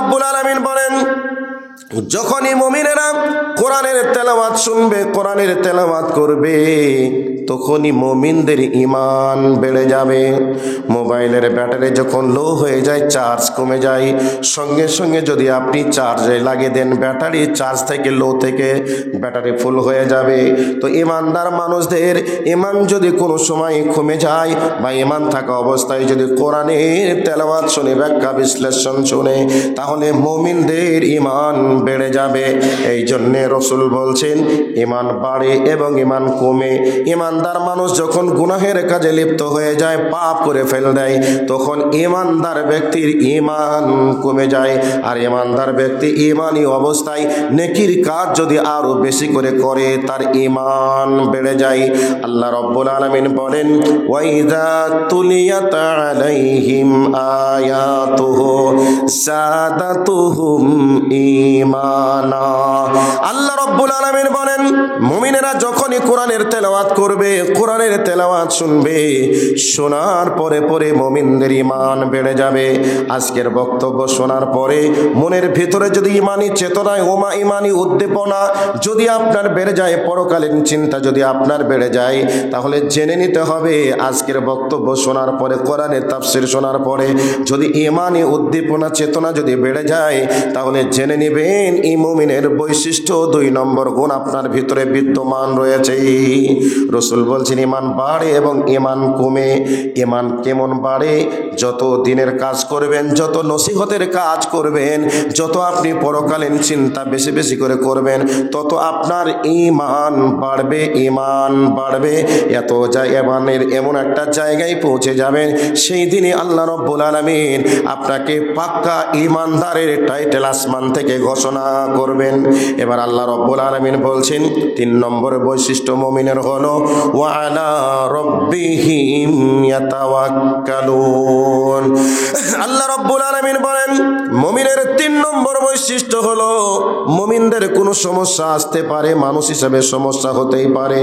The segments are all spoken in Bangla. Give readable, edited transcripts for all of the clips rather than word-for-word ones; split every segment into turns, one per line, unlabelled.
রাব্বুল আলামিন বলেন, যখনই মুমিনেরা কোরআনের তেলাওয়াত শুনবে, কোরআনের তেলাওয়াত করবে, তখনই মুমিনদের ঈমান বেড়ে যাবে। মোবাইলের ব্যাটারি যখন লো হয়ে যায়, চার্জ কমে যায়, সঙ্গে সঙ্গে যদি আপনি চার্জে লাগিয়ে দেন, ব্যাটারি চার্জ থেকে লো থেকে ব্যাটারি ফুল হয়ে যাবে। তো ঈমানদার মানুষদের ঈমান যদি কোনো সময় কমে যায় বা ঈমান থাকা অবস্থায় যদি কোরআনের তেলাওয়াত শুনে, ব্যাখ্যা বিশ্লেষণ শুনে, তাহলে মুমিনদের ঈমান বেড়ে যাবে। এই জন্যে রাসূল বলছেন, ঈমান বাড়ে এবং ঈমান কমে। ঈমানদার মানুষ যখন গুনাহের কাজে লিপ্ত হয়ে যায়, পাপ করে ফেলে দেয়, তখন ঈমানদার ব্যক্তির ঈমান কমে যায়। আর ঈমানদার ব্যক্তি ঈমানি অবস্থায় নেকির কাজ যদি আরো বেশি করে করে, তার ঈমান বেড়ে যায়। আল্লাহ রাব্বুল আলামিন বলেন, ওয়াইযা তুলিয়াত আলাইহিম আয়াতুহু যাদাতুহুম ঈমানা। আল্লাহ রাব্বুল আলামিন বলেন, মুমিনেরা যখনই কোরআনের তেলাওয়াত করবে, কোরআনের তেলাওয়াত শুনবে, শোনার পরে পরে মুমিনদের ঈমান বেড়ে যাবে। আজকের বক্তব্য শোনার পরে মনের ভিতরে যদি ঈমানি চেতনায় ঈমানি উদ্দীপনা যদি আপনার বেড়ে যায়, পরকালীন চিন্তা যদি আপনার বেড়ে যায়, তাহলে জেনে নিতে হবে আজকের বক্তব্য শোনার পরে, কোরআনের তাফসীর শোনার পরে যদি ঈমানি উদ্দীপনা চেতনা যদি বেড়ে যায়, তাহলে জেনে নেবেন এই মুমিনের বৈশিষ্ট্য 2 নম্বর গুণ আপনার ভিতরে বিদ্যমান রয়েছে। রাসূল বলছেন, ঈমান বাড়ে এবং ঈমান কমে। ঈমান কেমন বাড়ে? যত দিনের কাজ করবেন, যত নসিহতের কাজ করবেন, যত আপনি পরকালীন চিন্তা বেশি বেশি করে করবেন, তত আপনার ঈমান বাড়বে, ঈমান বাড়বে। এত ঈমানের এমন একটা জায়গায় পৌঁছে যাবেন, সেই দিনই আল্লাহ রাব্বুল আলামিন আপনাকে পাক্কা ঈমানদারের টাইটেল আসমান থেকে ঘোষণা করবেন। এবার আল্লাহ রাব্বুল আলামিন বলছেন, 3 নম্বর বৈশিষ্ট্য মুমিনের হলো ওয়া আলা রাব্বিহিম ইয়াতাওয়াক্কালুন। আল্লাহ রাব্বুল আলামিন বলেন, মুমিনের 3 নম্বর বৈশিষ্ট্য হলো, মুমিনদের কোনো সমস্যা আসতে পারে, মানুষ হিসেবে সমস্যা হতেই পারে।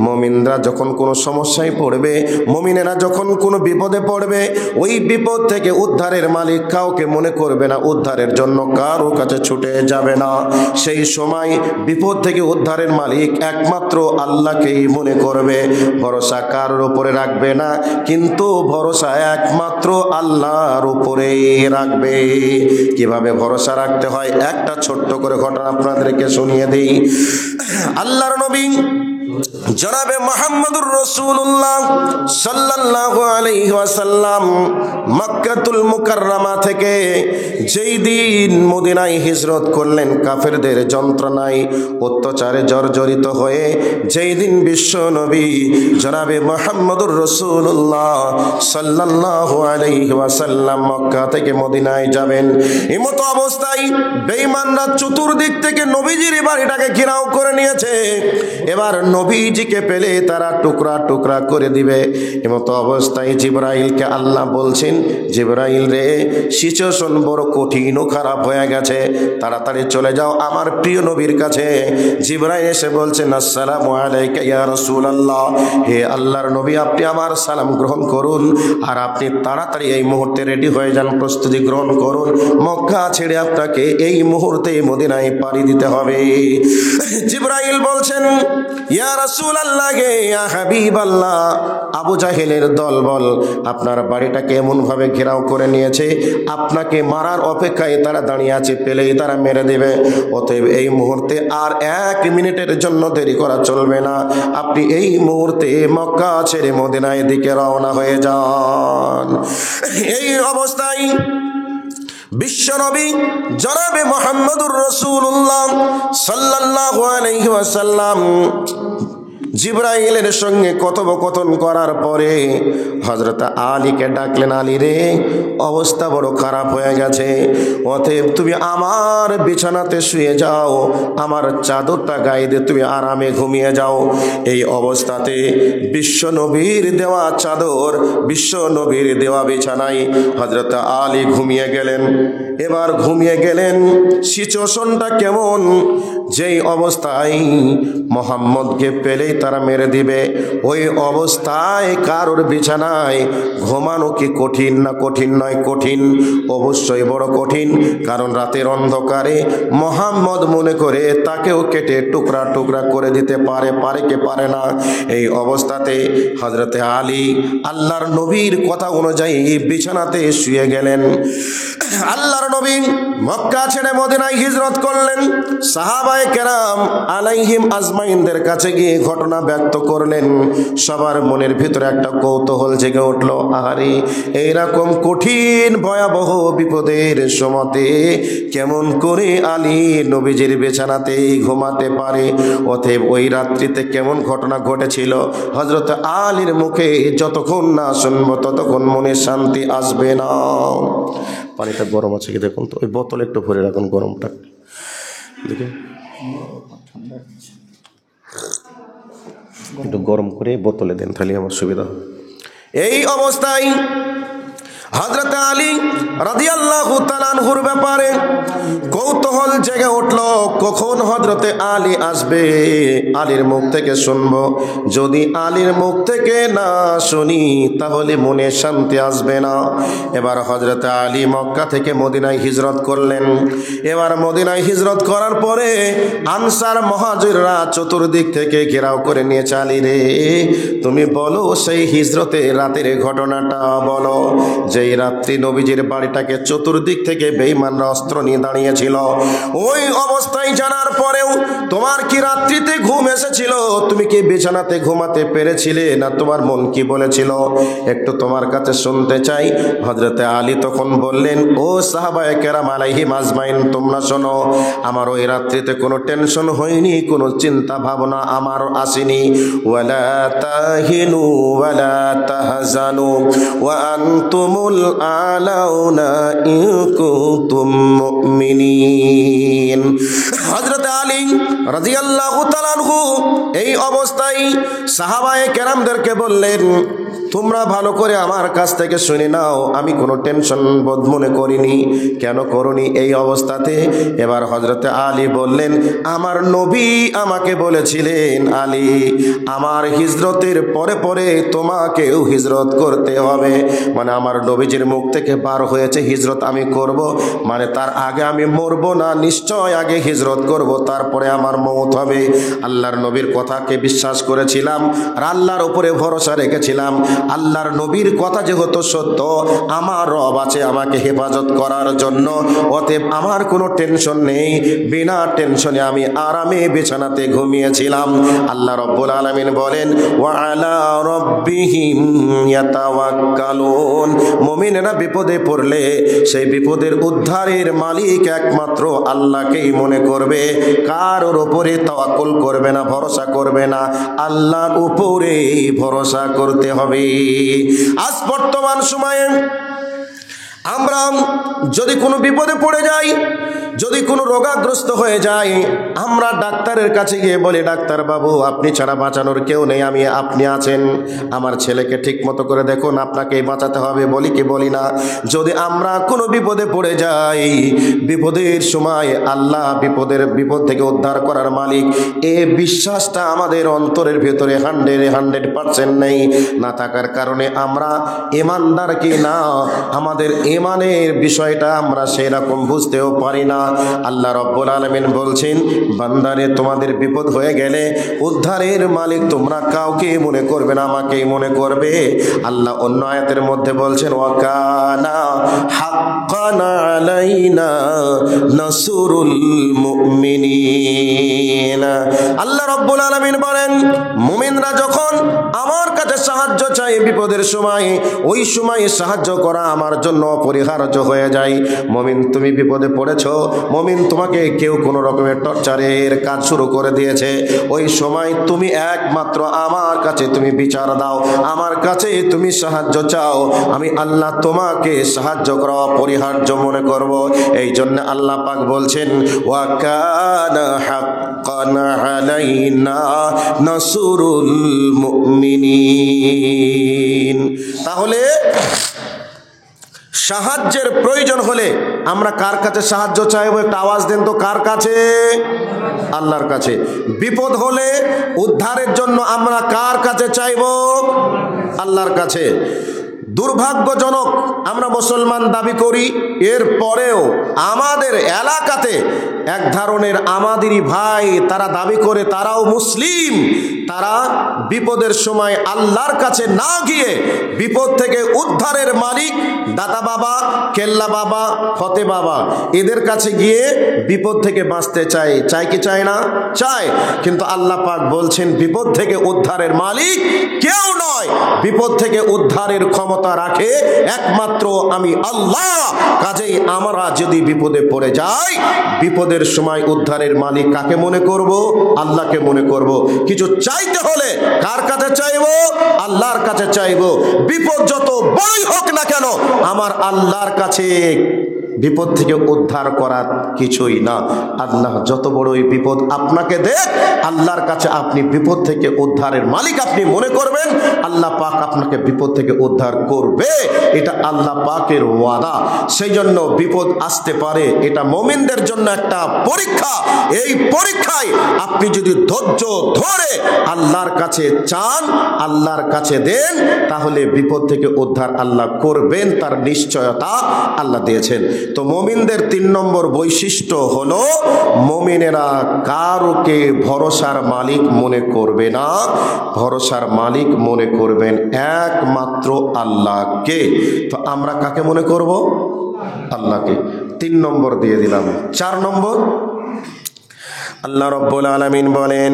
মুমিনরা যখন কোনো সমস্যায় পড়বে, মুমিনেরা যখন কোনো বিপদে পড়বে, ওই বিপদ থেকে উদ্ধারের মালিক কাউকে মনে করবে না, উদ্ধারের জন্য কারো কাছে ছুটে যাবে না। সেই সময় বিপদ থেকে উদ্ধারের মালিক একমাত্র আল্লাহকেই মনে করবে, ভরসা কারোর উপরে রাখবে না, কিন্তু ভরসা একমাত্র আল্লাহর উপরেই রাখবে। কিভাবে ভরসা রাখতে হয় একটা ছোট্ট করে ঘটনা আপনাদেরকে শুনিয়ে দিই। আল্লাহর নবী জনাবে মুহাম্মদুর রাসূলুল্লাহ সাল্লাল্লাহু আলাইহি ওয়াসাল্লাম মক্কাতুল মুকাররমা থেকে যেই দিন মদিনায় হিজরত করলেন, কাফেরদের যন্ত্রণায় অত্যাচারে জর্জরিত হয়ে যেই দিন বিশ্ব নবী জনাবে মুহাম্মদুর রাসূলুল্লাহ সাল্লাল্লাহু আলাইহি ওয়াসাল্লাম মক্কা থেকে মদিনায় যাবেন, এমতো অবস্থায় বেঈমানরা চতুর্দিক থেকে নবীজির বাড়িটাকে ঘেরাও করে নিয়েছে। এবার নবীজিকে পেলে তারা টুকরা টুকরা করে দিবে। এমতো অবস্থায় জিবরাইলকে আল্লাহ বলছেন, জিবরাইল রে, সিচুয়েশন বড় কঠিন ও খারাপ হয়ে গেছে, তাড়াতাড়ি চলে যাও আমার প্রিয় নবীর কাছে। জিবরাইল এসে বলছেন, আসসালামু আলাইকা ইয়া রাসূলুল্লাহ, হে আল্লাহর নবী, আপনি আমার সালাম গ্রহণ করুন, আর আপনি তাড়াতাড়ি এই মুহূর্তে রেডি হয়ে যান, প্রস্তুতি গ্রহণ করুন, মক্কা ছেড়ে আপনাকে এই মুহূর্তে মদিনায় পাড়ি দিতে হবে। জিবরাইল বলছেন, ইয়া রাসূলুল্লাহ, ইয়া হাবিবাল্লাহ, আবু জাহেলের দলবল আপনার বাড়িটাকে এমন ভাবে ঘেরাও করে নিয়েছে, আপনাকে মারার অপেক্ষায় তারা দাঁড়িয়ে আছে, পেলেই তারা মেরে দেবে। অতএব এই মুহূর্তে আর 1 মিনিটের জন্য দেরি করা চলবে না, আপনি এই মুহূর্তে মক্কা ছেড়ে মদিনার দিকে রওনা হয়ে যান। এই অবস্থায় বিশ্বনবী জনাবে মুহাম্মদুর রাসূলুল্লাহ সাল্লাল্লাহু আলাইহি ওয়াসাল্লাম জিবরাইলের সঙ্গে কথোপকথন করার পরে হযরত আলীকে ডাকলেন, আলী রে, অবস্থা বড় খারাপ হয়ে গেছে, অতএব তুমি আমার বিছানাতে শুয়ে যাও, আমার চাদরটা গায়ে দিয়ে তুমি আরামে ঘুমিয়ে যাও। এই অবস্থাতে বিশ্বনবীর দেওয়া চাদর, বিশ্বনবীর দেওয়া বিছানায় হযরত আলী ঘুমিয়ে গেলেন। এবার ঘুমিয়ে গেলেন, সিচুয়েশনটা কেমন? যেই অবস্থায় মোহাম্মদকে পেলেই তারা মেরে দিবে, ওই অবস্থায় কারোর বিছানায় ঘুমানো কি কঠিন না কঠিন নয়? কঠিন, অবশ্যই বড় কঠিন। কারণ রাতের অন্ধকারে মোহাম্মদ মনে করে তাকেও কেটে টুকরা টুকরা করে দিতে পারে, পারে কে পারে না। এই অবস্থাতে হযরতে আলী আল্লাহর নবীর কথা অনুযায়ী বিছানাতে শুয়ে গেলেন। আল্লাহর নবী মক্কা ছেড়ে মদিনায় হিজরত করলেন। সাহাবায়ে কেরাম আলাইহিম আজমাইনদের কাছে গিয়ে ঘটনা ব্যক্ত করলেন। সবার মনের ভিতরে একটা কৌতূহল জেগে উঠল, আহারে এইরকম কঠিন ভয়াবহ বিপদের সময়তে কেমন করে আলী নবীজির বিছানাতে ঘুমাতে পারে? অতএব ওই রাত্রিতে কেমন ঘটনা ঘটেছিল হযরত আলীর মুখে যতক্ষণ না শুনবো ততক্ষণ মনে শান্তি আসবে না। পানিটা গরম আছে কি দেখুন তো, ওই বোতল একটু ভরে রাখুন গরমটা দেখে, একটু গরম করে বোতলে দেন তাহলে আমার সুবিধা। এই অবস্থায় হযরত আলী রাদিয়াল্লাহু তাআলা আনহুর ব্যাপারে কৌতূহল জেগে উঠল, কখন হযরতে আলী আসবে, আলীর মুখ থেকে শুনবো। যদি আলীর মুখ থেকে না শুনি তাহলে মনে শান্তি আসবে না। এবার হযরতে আলী মক্কা থেকে মদিনায় হিজরত করলেন। এবার মদিনায় হিজরত করার পরে আনসার মুহাজিররা চতুর্দিক থেকে ঘেরাও করে নিয়েছে। আলী রে, তুমি বলো সেই হিজরতে রাতের ঘটনাটা বলো, যেই রাত্রি নবীজির বাড়িটাকে চতুর্দিক থেকে বেঈমানরা অস্ত্র নিয়ে দাঁড়িয়েছিল। ওই অবস্থায় জানার পরেও তোমার কি রাত্রিতে ঘুম এসেছিল? তুমি কি বিছানাতে ঘুমাতে পেরেছিলে না তোমার মন কি বলেছিল? একটু তোমার কাছে শুনতে চাই। হযরতে আলী তখন বললেন, ও সাহাবায়ে কেরাম আলাইহিম আজমাইন, তোমরা শোনো, আমার ওই রাত্রিতে কোনো টেনশন হয়নি, কোনো চিন্তা ভাবনা আমার আসেনি। ওয়ালা তাহিনু ওয়ালা তাহজানু ওয়া আনতুমুল আলাউনা ইন কুনতুম মুমিনিন। হযরত আলী রাদিয়াল্লাহু তাআলা আনহু এই অবস্থায় সাহাবায়ে কেরামদেরকে বললেন, তোমরা ভালো করে আমার কাছ থেকে শুনে নাও, আমি কোনো টেনশন বোধ মনে করিনি। কেন করনি এই অবস্থাতে? এবার হযরতে আলী বললেন, আমার নবী আমাকে বলেছিলেন, আলী আমার হিজরতের পরে পরে তোমাকেও হিজরত করতে হবে। মানে আমার নবীজির মুখ থেকে বার হয়েছে হিজরত আমি করব, মানে তার আগে আমি মরব না, নিশ্চয় আগে হিজরত করব, তারপরে আমার মওত হবে। আল্লাহর নবীর কথাকে বিশ্বাস করেছিলাম আর আল্লাহর উপরে ভরসা রেখেছিলাম। আল্লাহর নবীর কথা যেহেতু সত্য, আমার রব আছে আমাকে হেফাজত করার জন্য, অতএব আমার কোনো টেনশন নেই। বিনা টেনশনে আমি আরামে বিছানাতে ঘুমিয়েছিলাম। আল্লাহ রব্বুল আলামিন বলেন, ওয়া আলা রাব্বিহিম ইয়াতাওয়াক্কালুন। মুমিনেরা বিপদে পড়লে সেই বিপদের উদ্ধারের মালিক একমাত্র আল্লাহকেই মনে করবে, কারোর উপরে তাওয়াক্কুল করবে না, ভরসা করবে না, আল্লাহর উপরেই ভরসা করতে হবে। আজ বর্তমান সময়ে আমরা যদি কোনো বিপদে পড়ে যাই, যদি কোনো রোগাগ্রস্ত হয়ে যায়, আমরা ডাক্তারের কাছে গিয়ে বলি, ডাক্তার বাবু আপনি ছাড়া বাঁচানোর কেউ নেই, আপনি আছেন, আমার ছেলেকে ঠিক মতো করে দেখুন, আপনাকেই বাঁচাতে হবে, বলি কি বলি না? যদি আমরা কোনো বিপদে পড়ে যাই, বিপদের সময় আল্লাহ বিপদ থেকে উদ্ধার করার মালিক, এ বিশ্বাসটা আমাদের অন্তরের ভেতরে 100% নেই। না থাকার কারণে আমরা ঈমানদার কি না, আমাদের ঈমানের বিষয়টা আমরা সেরকম বুঝতেও পারি না। আল্লাহ রব্বুল আলামিন বলছেন, বান্দারে তোমাদের বিপদ হয়ে গেলে উদ্ধারের মালিক তোমরা কাউকে মনে করবে না, আমাকেই মনে করবে। আল্লাহ অন্য আয়াতের মধ্যে বলছেন, ওয়া কানা হাক্কান আলাইনা নাসরুল মুমিনিন। আল্লাহ রব্বুল আলামিন বলেন, মুমিনরা যখন আমার কাছে সাহায্য চায় বিপদের সময়, ওই সময় সাহায্য করা আমার জন্য অপরিহার্য হয়ে যায়। মুমিন তুমি বিপদে পড়েছো, মুমিন তোমাকে কেউ কোনো রকমের টর্চারের কাজ শুরু করে দিয়েছে, ওই সময় তুমি একমাত্র আমার কাছে তুমি বিচার দাও, আমার কাছে তুমি সাহায্য চাও, আমি আল্লাহ তোমাকে সাহায্য করা অপরিহার্য মনে করব। এই জন্য আল্লাহ পাক বলছেন, ওয়া কানা হাক্কান আলাইনা নাসরুল মুমিনিন। তাহলে সাহায্যের প্রয়োজন হলে আমরা কার কাছে সাহায্য চাইবো? একটা আওয়াজ দেন তো, কার কাছে? আল্লাহর কাছে। বিপদ হলে উদ্ধারের জন্য আমরা কার কাছে চাইবো? আল্লাহর কাছে। দুর্ভাগ্যজনক, আমরা মুসলমান দাবি করি, এর পরেও আমাদের এলাকাতে এক ধরনের আমাদেরই ভাই, তারা দাবি করে তারাও মুসলিম, তারা বিপদের সময় আল্লাহর কাছে না গিয়ে বিপদ থেকে উদ্ধারের মালিক দাতা বাবা, কেল্লা বাবা, ফতে বাবা, এদের কাছে গিয়ে বিপদ থেকে বাঁচতে চায়। চায় কি চায় না? চায়। কিন্তু আল্লাহ পাক বলছেন বিপদ থেকে উদ্ধারের মালিক কেউ নয়, বিপদ থেকে উদ্ধারের ক্ষমতা রাখে একমাত্র আমি আল্লাহ। কাজেই আমরা যদি বিপদে পড়ে যাই, বিপদের সময় উদ্ধারের মালিক কাকে মনে করব? আল্লাহকে মনে করব। কিছু চাইতে হলে কার কাছে চাইবো? আল্লাহর কাছে চাইবো। বিপদ যত বড়ই হোক না কেন, আমার আল্লাহর কাছে বিপদ থেকে উদ্ধার করার কিছুই না। আল্লাহ যত বড়ই বিপদ আপনাকে দেখ, আল্লাহর কাছে আপনি বিপদ থেকে উদ্ধারের মালিক আপনি মনে করবেন, আল্লাহ পাক আপনাকে বিপদ থেকে উদ্ধার করবে। এটা আল্লাহ পাকের ওয়াদা। সেই জন্য বিপদ আসতে পারে, এটা মুমিনদের জন্য একটা পরীক্ষা। এই পরীক্ষায় আপনি যদি ধৈর্য ধরে আল্লাহর কাছে চান, আল্লাহর কাছে দেন, তাহলে বিপদ থেকে উদ্ধার আল্লাহ করবেন, তার নিশ্চয়তা আল্লাহ দিয়েছেন। তো মুমিনদের 3 নম্বর বৈশিষ্ট্য হলো, মুমিনেরা কারোকে ভরসার মালিক মনে করবে না, ভরসার মালিক মনে করবেন একমাত্র আল্লাহকে। তো আমরা কাকে মনে করব? আল্লাহকে। 3 নম্বর দিয়ে দিলাম। 4 নম্বর, আল্লাহ রাব্বুল আলামিন বলেন,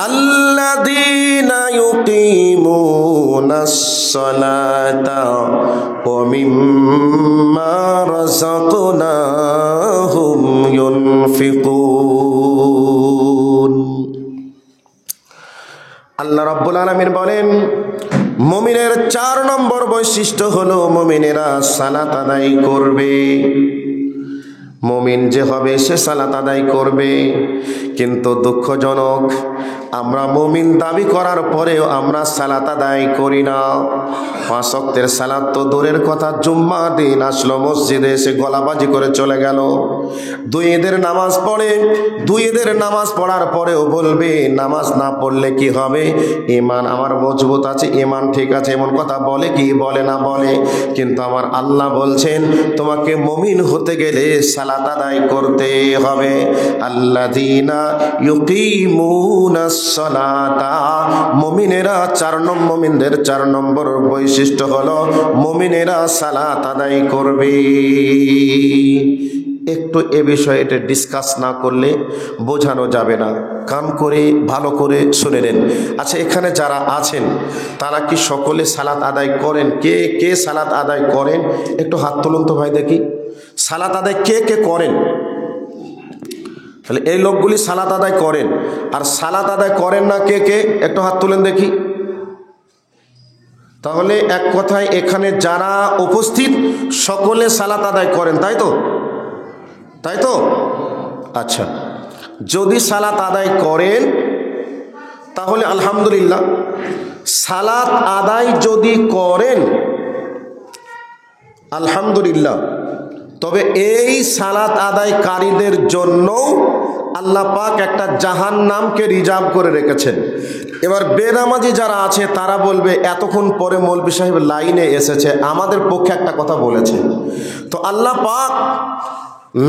আল্লাযীনা ইউকিমুনাস সালাতা ওয়া মিম্মা রাযাকনাহুম ইউনফিকুন। আল্লাহ রাব্বুল আলামিন বলেন, মুমিনের 4 নম্বর বৈশিষ্ট্য হলো মুমিনেরা সালাত আদায় করবে। মুমিন যে হবে সে সালাত আদায় করবে। কিন্তু দুঃখজনক, আমরা মুমিন দাবি করার পরেও আমরা সালাত আদায় করি না। 5 ওয়াক্তের সালাত তো দূরের কথা, জুম্মা দিন আসলো, মসজিদে এসে গলাবাজি করে চলে গেল। 2 ঈদের নামাজ পড়ে, 2 ঈদের নামাজ পড়ার পরেও বলবে নামাজ না পড়লে কি হবে, ঈমান আমার মজবুত আছে, ঈমান ঠিক আছে, এমন কথা বলে কি বলে না বলে। কিন্তু আমার আল্লাহ বলছেন তোমাকে মুমিন হতে গেলে সালাত আদায় করতে হবে। আল্লাযীনা ইউকিমুনাস সালাতা, মুমিনেরা 4 নম্বর, মুমিনদের 4 নম্বর বৈশিষ্ট্য হলো মুমিনেরা সালাত আদায় করবে। একটু এ বিষয়ে এটা ডিসকাস না করলে বোঝানো যাবে না। কান করে ভালো করে শুনে নেন। আচ্ছা, এখানে যারা আছেন তারা কি সকলে সালাত আদায় করেন? কে কে সালাত আদায় করেন? একটু হাত তুলুন তো ভাই, দেখি সালাত আদায় কে কে করেন। তাহলে এই লোকগুলি সালাত আদায় করেন। আর সালাত আদায় করেন না কে কে? একটু হাত তুলেন দেখি। তাহলে এক কথায় এখানে যারা উপস্থিত সকলে সালাত আদায় করেন, তাই তো? তাই তো? আচ্ছা, যদি সালাত আদায় করেন তাহলে আলহামদুলিল্লাহ। সালাত আদায় যদি করেন আলহামদুলিল্লাহ, তবে এই সালাত আদায়কারীদের জন্য আল্লাহ পাক একটা জাহান্নামকে রিজার্ভ করে রেখেছেন। এবার বেনামাজি যারা আছে তারা বলবে এতক্ষণ পরে মৌলভী সাহেব লাইনে এসেছে, আমাদের পক্ষে একটা কথা বলেছে। তো আল্লাহ পাক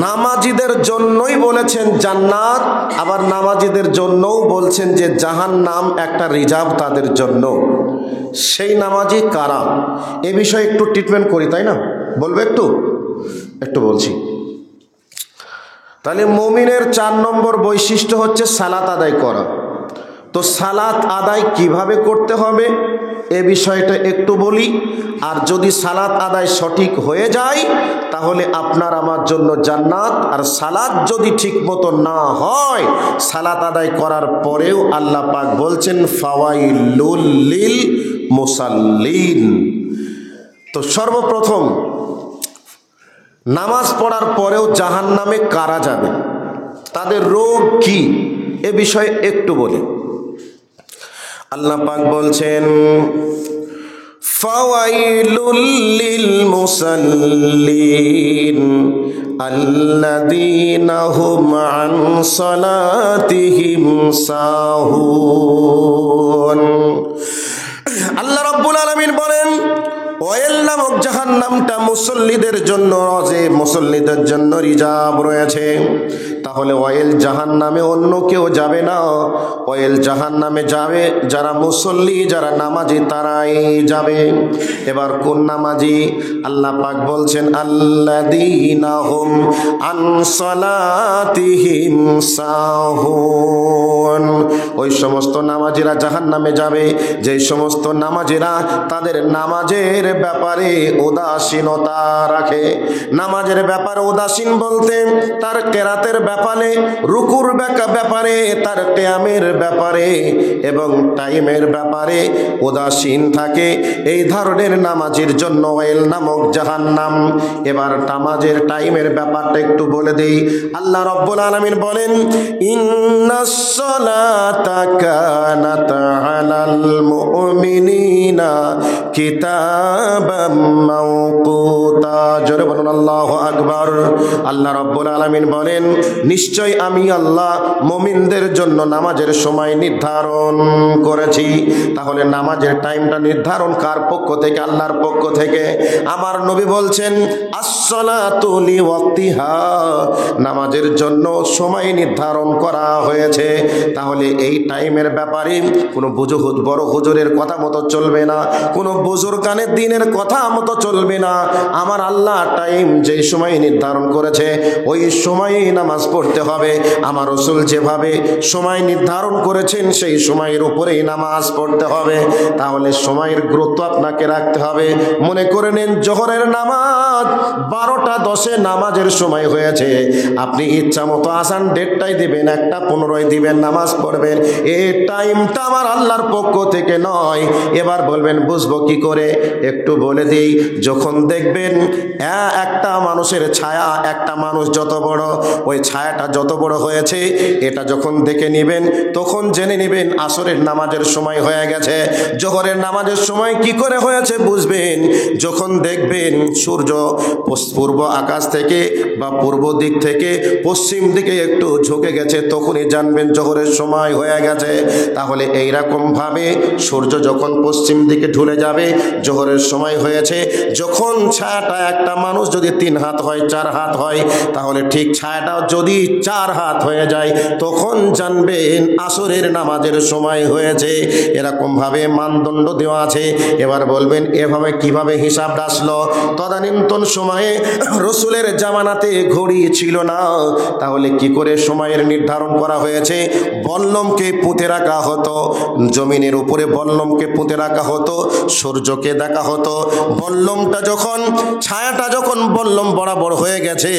নামাজিদের জন্যই বলেছেন জান্নাত, আবার নামাজিদের জন্যও বলছেন যে জাহান্নাম একটা রিজার্ভ তাদের জন্য। সেই নামাজি কারা, এ বিষয়ে একটু ট্রিটমেন্ট করি, তাই না? বলবে একটু বলছি। তাহলে মুমিনের 4 নম্বর বৈশিষ্ট্য হচ্ছে সালাত আদায় করা। তো সালাত আদায় কিভাবে করতে হবে এ বিষয়টা একটু বলি। আর যদি সালাত আদায় সঠিক হয়ে যায় তাহলে আপনার আমার জন্য জান্নাত। আর সালাত যদি ঠিক মতো না হয়, সালাত আদায় করার পরেও আল্লাহ পাক বলছেন ফাওয়াইলুল লিল মুসাল্লিন। তো সর্বপ্রথম নামাজ পড়ার পরেও জাহান্নামে কারা যাবে, তাদের রোগ কি, এ বিষয়ে একটু বলি। আল্লাহ পাক বলছেন ফাওয়াইলুল লিল মুসাল্লিন আল্লাযীনা হুম আন সালাতিহিম সাহুন। আল্লাহ রাব্বুল আলামিন বলেন, ওয়াইল নামক জাহান্নামটা মুসল্লিদের জন্য, যে মুসল্লিদের জন্য রিজার্ভ রয়েছে। তাহলে ওয়াইল জাহান্নামে অন্য কেউ যাবে না, ওয়াইল জাহান্নামে যাবে যারা মুসল্লি, যারা নামাজি, তারাই যাবে। এবার কোন নামাজি? আল্লাহ পাক বলছেন আল্লাযীনা হুম আন সালাতিহিম সাহুন। ওই সমস্ত নামাজিরা জাহান্নামে যাবে যে সমস্ত নামাজিরা তাদের নামাজের ব্যাপারে উদাসীনতা রাখে। নামাজের ব্যাপারে উদাসীন বলতে তার কেরাতের ব্যাপারে, রুকুর ব্যাপারে, তার কিয়ামের ব্যাপারে এবং টাইমের ব্যাপারে উদাসীন থাকে। এই ধরনের নামাজের জন্য ওয়াইল নামক জাহান্নাম। এবার নামাজের টাইমের ব্যাপারটা একটু বলে দেই। আল্লাহ রাব্বুল আলামিন বলেন, ইন্নাস সালাতা কানাত আলাল মুমিনিনা কিতাবাম মাওকুতা। জোরে বলুন আল্লাহু আকবার। আল্লাহ রাব্বুল আলামিন বলেন, নিশ্চয় আমি আল্লাহ মুমিনদের জন্য নামাজের সময় নির্ধারণ করেছি। তাহলে নামাজের টাইমটা নির্ধারণ কার পক্ষ থেকে? আল্লাহর পক্ষ থেকে। আমার নবী বলছেন, আস-সালাতু লিওয়াক্তিহা, নামাজের জন্য সময় নির্ধারণ করা হয়েছে। তাহলে এই টাইমের ব্যাপারে কোনো বুজুহুদ বড় হুজুরের কথা মতো চলবে না, কোনো বুজুর্গানের দিনের কথা মতো চলবে না। আমার আল্লাহ টাইম যেই সময় নির্ধারণ করেছে ওই সময়েই নামাজ পড়তে হবে। আমার রাসূল যেভাবে সময় নির্ধারণ করেছেন সেই সময়ের উপরেই নামাজ পড়তে হবে। তাহলে সময়ের গুরুত্ব আপনাকে রাখতে হবে। মনে করে নেন জোহরের নামাজ 12টা 10-এ নামাজের সময় হয়েছে, আপনি ইচ্ছা মতো আসান 1:30টায় দিবেন, 1:15-য় দিবেন, নামাজ পড়বেন। এই টাইমটা আমার আল্লাহর পক্ষ থেকে নয়। এবার বলবেন বুঝবো কি করে? একটু বলে দিই। যখন দেখবেন একটা মানুষের ছায়া, একটা মানুষ যত বড়, ওই ছায়াটা যত বড় হয়েছে, এটা যখন দেখে নেবেন তখন জেনে নেবেন আসরের নামাজের সময় হয়ে গেছে। জোহরের নামাজের সময় কি করে হয়েছে বুঝবেন যখন দেখবেন সূর্য পূর্ব আকাশ থেকে বা পূর্ব দিক থেকে পশ্চিম দিকে একটু ঝুঁকে গেছে, তখনই জানবেন জোহরের সময় হয়ে গেছে। তাহলে এইরকম ভাবে সূর্য যখন পশ্চিম দিকে ঢুলে যাবে জোহরের সময় হয়েছে। যখন ছায়াটা একটা মানুষ যদি 3 হাত হয়, 4 হাত হয়, তাহলে ঠিক ছায়াটা যদি 4 হাত হয়ে যায় তখন জানবেন আসরের নামাজের সময় হয়েছে। এরকম ভাবে মানদণ্ড দেওয়া আছে। এবার বলবেন এভাবে কিভাবে হিসাব আসলো? তদানীন্তন সময়ে রসুলের জামানাতে ঘড়ি ছিল না, তাহলে কি করে সময়ের নির্ধারণ করা হয়েছে? বল্লমকে পুঁতে রাখা হতো, জমিনের উপরে বল্লমকে পুঁতে রাখা হতো, সূর্যকে দেখা হতো। বল্লমটা যখন, ছায়াটা যখন বল্লম বরাবর হয়ে গেছে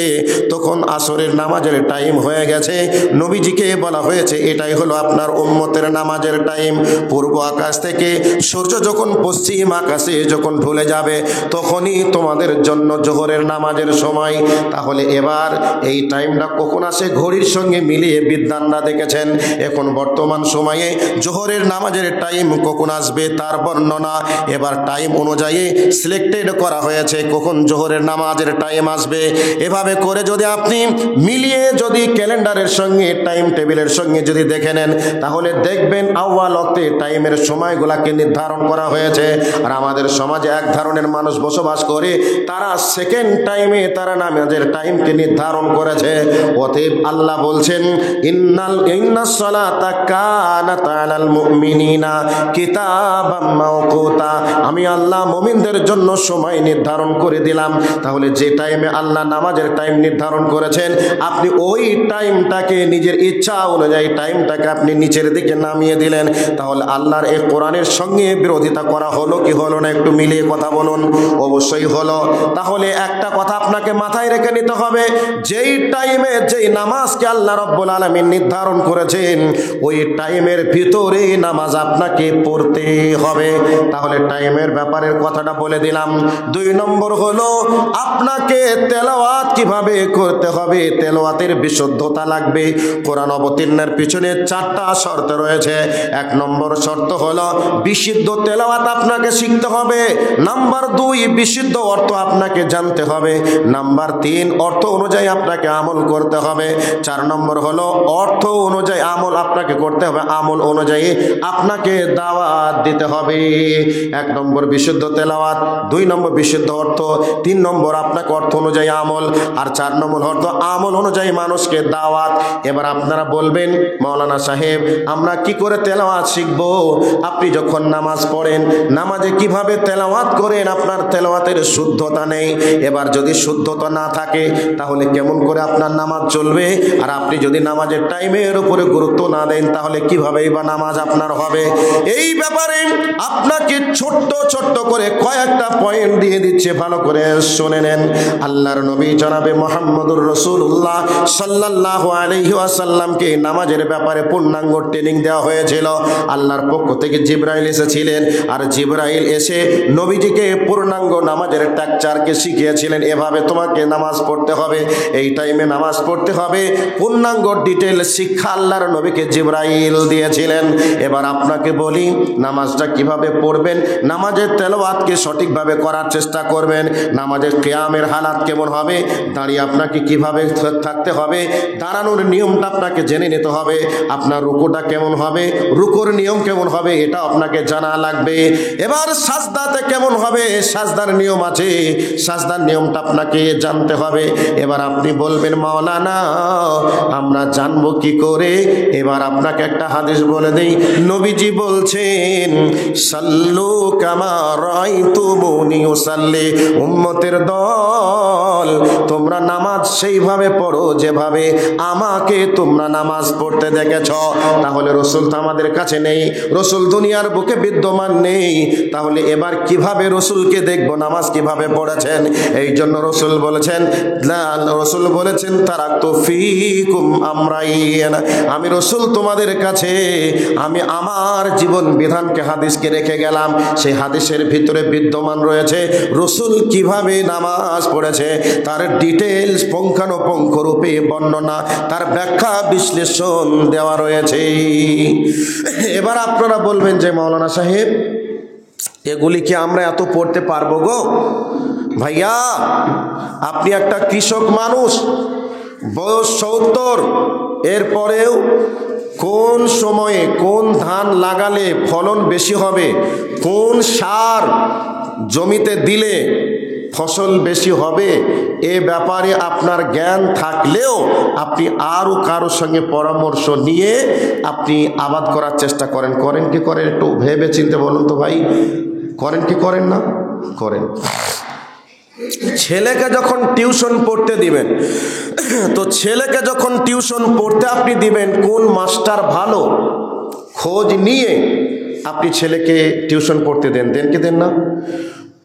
তখন আসরের নামাজের টাইম হয়ে গেছে। নবীজিকে বলা হয়েছে এটাই হলো আপনার উম্মতের নামাজের টাইম। পূর্ব আকাশ থেকে সূর্য যখন পশ্চিম আকাশে যখন ঢলে যাবে তখনই তোমাদের জন্য জোহরের নামাজের সময়। তাহলে এবার এই টাইমটা কখন আসে ঘড়ির সঙ্গে মিলিয়ে বিদ্বানরা দেখেছেন এখন বর্তমান সময়ে জোহরের নামাজের টাইম কখন আসবে তার বর্ণনা এবার টাইম অনুযায়ী সিলেক্টেড করা হয়েছে কখন জোহরের নামাজের টাইম আসবে। এভাবে করে যদি আপনি মিলিয়ে যদি ক্যালেন্ডারের সঙ্গে টাইম টেবিলের সঙ্গে যদি দেখে নেন তাহলে দেখবেন আউয়াল ওয়াক্তে টাইমের সময়গুলোকে নির্ধারণ করা হয়েছে। আর আমাদের সমাজে এক ধরনের মানুষ বসবাস করে, তারা সেকেন্ড টাইমে তারা নামাজের টাইমকে নির্ধারণ করেছে। অতএব আল্লাহ বলছেন ইন্নাস সালাতা কানাত আলাল মুমিনিনা কিতাবাম মাওকুতা, আমি আল্লাহ মুমিনদের জন্য সময় নির্ধারণ করে দিলাম। তাহলে যে টাইমে আল্লাহ নামাজের টাইম নির্ধারণ করেছেন আপনি ওই টাইমটাকে নিজের ইচ্ছা অনুযায়ী টাইমটাকে আপনি নিচের দিকে নামিয়ে দিলেন, তাহলে আল্লাহর এই কোরআনের সঙ্গে বিরোধিতা করা হলো কি হলো না? একটু মিলিয়ে কথা বলুন। অবশ্যই হলো। তাহলে একটা কথা আপনাকে মাথায় রেখে নিতে হবে, যেই টাইমে যেই নামাজকে আল্লাহ রাব্বুল আলামিন নির্ধারণ করেছেন ওই টাইমের ভিতরেই নামাজ আপনাকে পড়তে হবে। তাহলে টাইমের ব্যাপারের কথা কথাটা বলে দিলাম। 2 নম্বর হলো আপনাকে তেলাওয়াত কিভাবে করতে হবে, তেলাওয়াতের বিশুদ্ধতা লাগবে। কোরআন অবতীর্ণের পিছনে 4টা শর্ত রয়েছে। 1 নম্বর শর্ত হলো বিশুদ্ধ তেলাওয়াত আপনাকে শিখতে হবে। নাম্বার 2 বিশুদ্ধ অর্থ আপনাকে জানতে হবে। নাম্বার 3 অর্থ অনুযায়ী আপনাকে আমল করতে হবে। 4 নম্বর হলো অর্থ অনুযায়ী আমল আপনাকে করতে হবে, আমল অনুযায়ী আপনাকে দাওয়াত দিতে হবে। 1 নম্বর বিশুদ্ধ তেলাওয়াত, 2 নম্বর বিশুদ্ধ অর্থ, 3 নম্বর আপনাকে অর্থ অনুযায়ী আমল, আর 4 নম্বর অর্থ আমল অনুযায়ী মানুষকে দাওয়াত। এবার আপনারা বলবেন মাওলানা সাহেব আমরা কি করে তেলাওয়াত শিখব? আপনি যখন নামাজ পড়েন, নামাজে কিভাবে তেলাওয়াত করেন? আপনার তেলাওয়াতের শুদ্ধতা নেই। এবার যদি শুদ্ধতা না থাকে তাহলে কেমন করে আপনার নামাজ চলবে? আর আপনি যদি নামাজের টাইমের উপরে গুরুত্ব না দেন তাহলে কিভাবে বা নামাজ আপনার হবে? এই ব্যাপারে আপনাকে ছোট্ট ছোট্ট করে কয়েকটা পয়েন্ট দিয়ে দিচ্ছে, ভালো করে শুনে নেন। আল্লাহর নবী জনাবে মুহাম্মদুর রাসূলুল্লাহ সাল্লাল্লাহু আলাইহি ওয়াসাল্লামকে নামাজের ব্যাপারে পূর্ণাঙ্গ ট্রেনিং দেওয়া হয়েছিল। আল্লাহর পক্ষ থেকে জিবরাইল এসেছিলেন, আর জিবরাইল এসে নবীজিকে পূর্ণাঙ্গ নামাজের স্ট্রাকচারকে শিখিয়েছিলেন। এভাবে তোমাকে নামাজ পড়তে হবে, এই টাইমে নামাজ পড়তে হবে, পূর্ণাঙ্গ ডিটেল শিক্ষা আল্লাহর নবীকে জিবরাইল দিয়েছিলেন। এবার আপনাকে বলি নামাজটা কিভাবে পড়বেন, নামাজের তেলাওয়াতকে সঠিকভাবে করার চেষ্টা করবেন। নামাজের কিয়ামের হালাত কেমন হবে, দাঁড়িয়ে আপনাকে কিভাবে থাকতে হবে, দাঁড়ানোর নিয়মটা আপনাকে জেনে নিতে হবে। আপনার রুকুটা কেমন হবে, রুকুর নিয়ম কেমন হবে, এটা আপনাকে জানা লাগবে। এবার সাজদাতে কেমন হবে, সাজদার নিয়ম আছে, সাজদার নিয়মটা আপনাকে জানতে হবে। এবার আপনি বলবেন মাওলানা আমরা জানবো কি করে? এবার আপনাকে একটা হাদিস বলে দেই। নবীজি বলছেন সাল্লু কামা রাআইতুমুনি উসাল্লি, উম্মতের দল তোমরা নামাজ সেইভাবে পড়ো যেভাবে আমাকে তোমরা নামাজ পড়তে দেখেছ। তাহলে রসুল তো আমাদের কাছে নেই, রসুল দুনিয়ার বুকে বিদ্যমান নেই, তাহলে এবার কিভাবে রসুলকে দেখবো, নামাজ কিভাবে পড়েছেন? এই জন্য রসুল বলেছেন তারাকতু ফীকুম আমরাইন, আমি রসুল তোমাদের কাছে আমি আমার জীবন বিধানকে হাদিসকে রেখে গেলাম। সেই হাদিসের ভিতরে বিদ্যমান রয়েছে রসুল কিভাবে নামাজ পড়েছে, তার ডিটেলস পুঙ্খানুপুঙ্খ রূপে বর্ণনা, তার ব্যাখ্যা বিশ্লেষণ দেওয়া রয়েছে। এবার আপনারা বলবেন যে মাওলানা সাহেব এগুলি কি আমরা এত পড়তে পারবো গো? ভাইয়া আপনি একটা কৃষক মানুষ, বয়স 70, এরপরেও কোন সময়ে কোন ধান লাগালে ফলন বেশি হবে, কোন সার জমিতে দিলে ফসল বেশি হবে, এ ব্যাপারে আপনার জ্ঞান থাকলেও আপনি আরও কারোর সঙ্গে পরামর্শ নিয়ে আপনি আবাদ করার চেষ্টা করেন। করেন কি করেন? একটু ভেবে চিন্তে বলুন তো ভাই, করেন কি করেন না? করেন। ছেলেকে যখন টিউশন পড়তে দিবেন, তো ছেলেকে যখন টিউশন পড়তে আপনি দিবেন, কোন মাস্টার ভালো খোঁজ নিয়ে আপনি ছেলেকে টিউশন পড়তে দেন কি দেন না?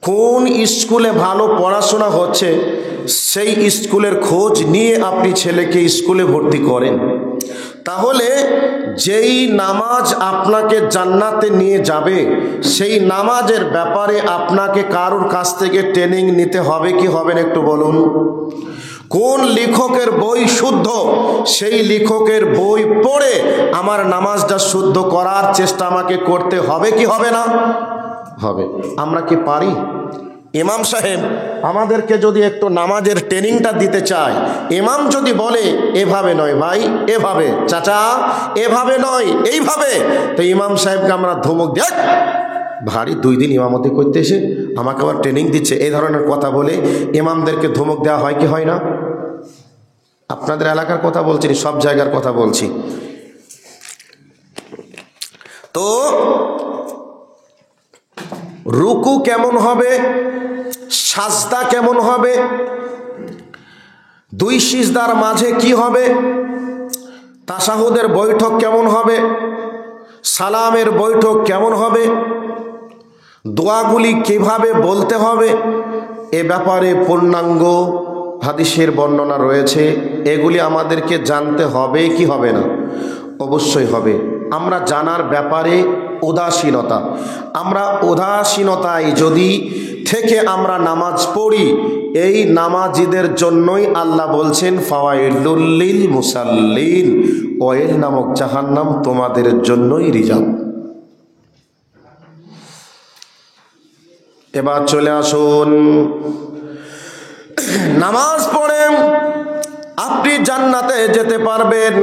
কোন স্কুলে ভালো পড়াশোনা হচ্ছে সেই স্কুলের খোঁজ নিয়ে আপনি ছেলেকে স্কুলে ভর্তি করেন। তাহলে যেই নামাজ আপনাকে জান্নাতে নিয়ে যাবে সেই নামাজের ব্যাপারে আপনাকে কারোর কাছ থেকে ট্রেনিং নিতে হবে কি হবে না একটু বলুন। কোন লেখকের বই শুদ্ধ সেই লেখকের বই পড়ে আমার নামাজটা শুদ্ধ করার চেষ্টা আমাকে করতে হবে কি হবে না? হবে। আমরা কি পারি? ইমাম সাহেব আমাদেরকে যদি একটু নামাজের ট্রেনিংটা দিতে চায়, ইমাম যদি বলে এভাবে নয় ভাই, এভাবে, চাচা এভাবে নয় এইভাবে, তো ইমাম সাহেবকে আমরা ধমক দেখ ভারী 2 দিন ইমামতি করতে এসে আমাকে আবার ট্রেনিং দিচ্ছে, এই ধরনের কথা বলে ইমামদেরকে ধমক দেওয়া হয় কি হয় না? আপনাদের এলাকার কথা বলছি, সব জায়গার কথা বলছি। তো রুকু কেমন হবে, সাজদা কেমন হবে, 2 সিজদার মাঝে কি হবে, তাশাহুদের বৈঠক কেমন হবে, সালামের বৈঠক কেমন হবে, দোয়াগুলি কিভাবে বলতে হবে, এ ব্যাপারে পূর্ণাঙ্গ হাদিসের বর্ণনা রয়েছে। এগুলি আমাদেরকে জানতে হবে কি হবে না? অবশ্যই হবে। আমরা জানার ব্যাপারে উদাসীনতা। আমরা উদাসীনতায় যদি থেকে আমরা নামাজ পড়ি, এই নামাজিদের জন্যই আল্লাহ বলছেন ফাওয়াইলুল লিল মুসাল্লিন, ওয়াইল নামক জাহান্নাম তোমাদের জন্যই রিজার্ভ। এবার চলে আসুন, নামাজ পড়ে আপনি জান্নাতে যেতে পারবেন,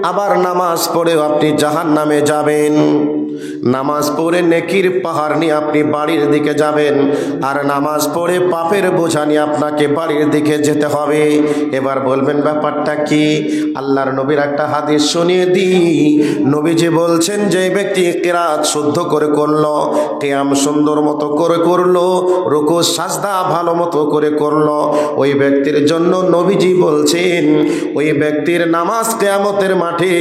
আবার নামাজ পড়েও আপনি জাহান্নামে যাবেন। নামাজ পড়ে নেকির পাহাড় নিয়ে আপনি বাড়ির দিকে যাবেন, আর নামাজ পড়ে পাপের বোঝা নিয়ে আপনাকে বাড়ির দিকে যেতে হবে। এবার বলবেন ব্যাপারটা কি? আল্লাহর নবীর একটা হাদিস শুনিয়ে দিই। নবীজি বলছেন, যে ব্যক্তি কিরাত শুদ্ধ করে করলো, কিয়াম সুন্দর মতো করে করলো, রুকু সাজদা ভালো মতো করে করলো, ওই ব্যক্তির জন্য নবীজি বলছেন ওই ব্যক্তির নামাজ কিয়ামতের মাঠে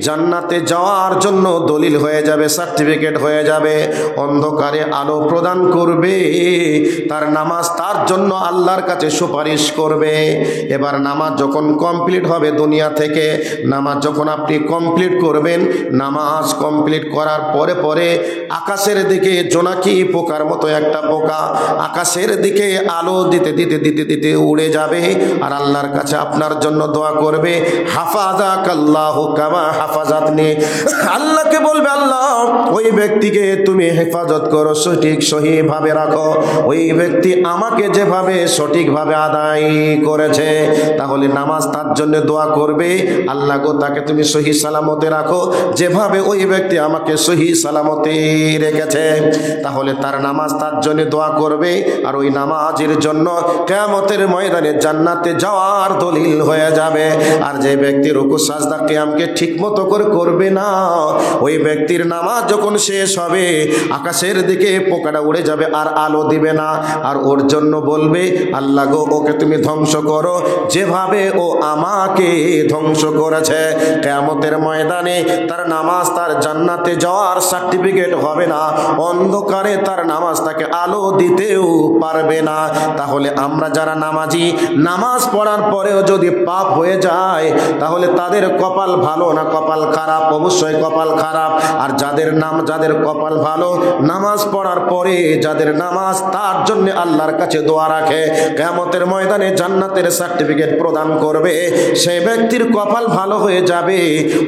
জান্নাতে যাওয়ার জন্য দলিল হয়ে যাবে, সার্টিফিকেট হয়ে যাবে, অন্ধকারে আলো প্রদান করবে, তার নামাজ তার জন্য আল্লাহর কাছে সুপারিশ করবে। এবার নামাজ যখন কমপ্লিট হবে দুনিয়া থেকে, নামাজ যখন আপনি কমপ্লিট করবেন, নামাজ কমপ্লিট করার পরে পরে আকাশের দিকে জোনাকি পোকার মতো একটা পোকা আকাশের দিকে আলো দিতে দিতে দিতে দিতে উড়ে যাবে, আর আল্লাহর কাছে আপনার জন্য দোয়া করবে, হাফাজাকাল্লাহু কামা হাফাজাতনি। আল্লাহকে বলবে, আল্লাহ ওই ব্যক্তিকে তুমি হেফাজত করো, সঠিকভাবে রাখো, ওই ব্যক্তি আমাকে যেভাবে সঠিকভাবে আদায় করেছে। তাহলে নামাজ তার জন্য দোয়া করবে, আল্লাহ গো তাকে তুমি সহি সালামতে রাখো, যেভাবে ওই ব্যক্তি আমাকে সহি সালামতে রেখেছে। তাহলে তার নামাজ তার জন্য দোয়া করবে, আর ওই নামাজের জন্য কিয়ামতের ময়দানে জান্নাতে যাওয়ার দলিল হয়ে যাবে। আর যে ব্যক্তি রুকু সাজদা কিয়ামকে ঠিক মতো করে করবে না, ওই ব্যক্তির নামাজ যখন শেষ হবে আকাশের দিকে পোকাটা উড়ে যাবে, আর আলো দিবে না, আর ওর জন্য বলবে, আল্লাহ গো ওকে তুমি ধ্বংস করো, যেভাবে ও আমাকে ধ্বংস করেছে। কিয়ামতের ময়দানে তার নামাজ তার জান্নাতে যাওয়ার সার্টিফিকেট হবে না, অন্ধকারে তার নামাজ তাকে আলো দিতেও পারবে না। তাহলে আমরা যারা নামাজি, নামাজ পড়ার পরেও যদি পাপ হয়ে যায়, তাহলে তাদের কপাল ভালো না কপাল খারাপ? অবশ্যই কপাল খারাপ। আর যাদের কপাল ভালো, নামাজ পড়ার পরে যাদের নামাজ, তার জন্য আল্লাহর কাছে দোয়া রাখে, কিয়ামতের ময়দানে জান্নাতের সার্টিফিকেট প্রদান করবে, সেই ব্যক্তির কপাল ভালো হয়ে যাবে।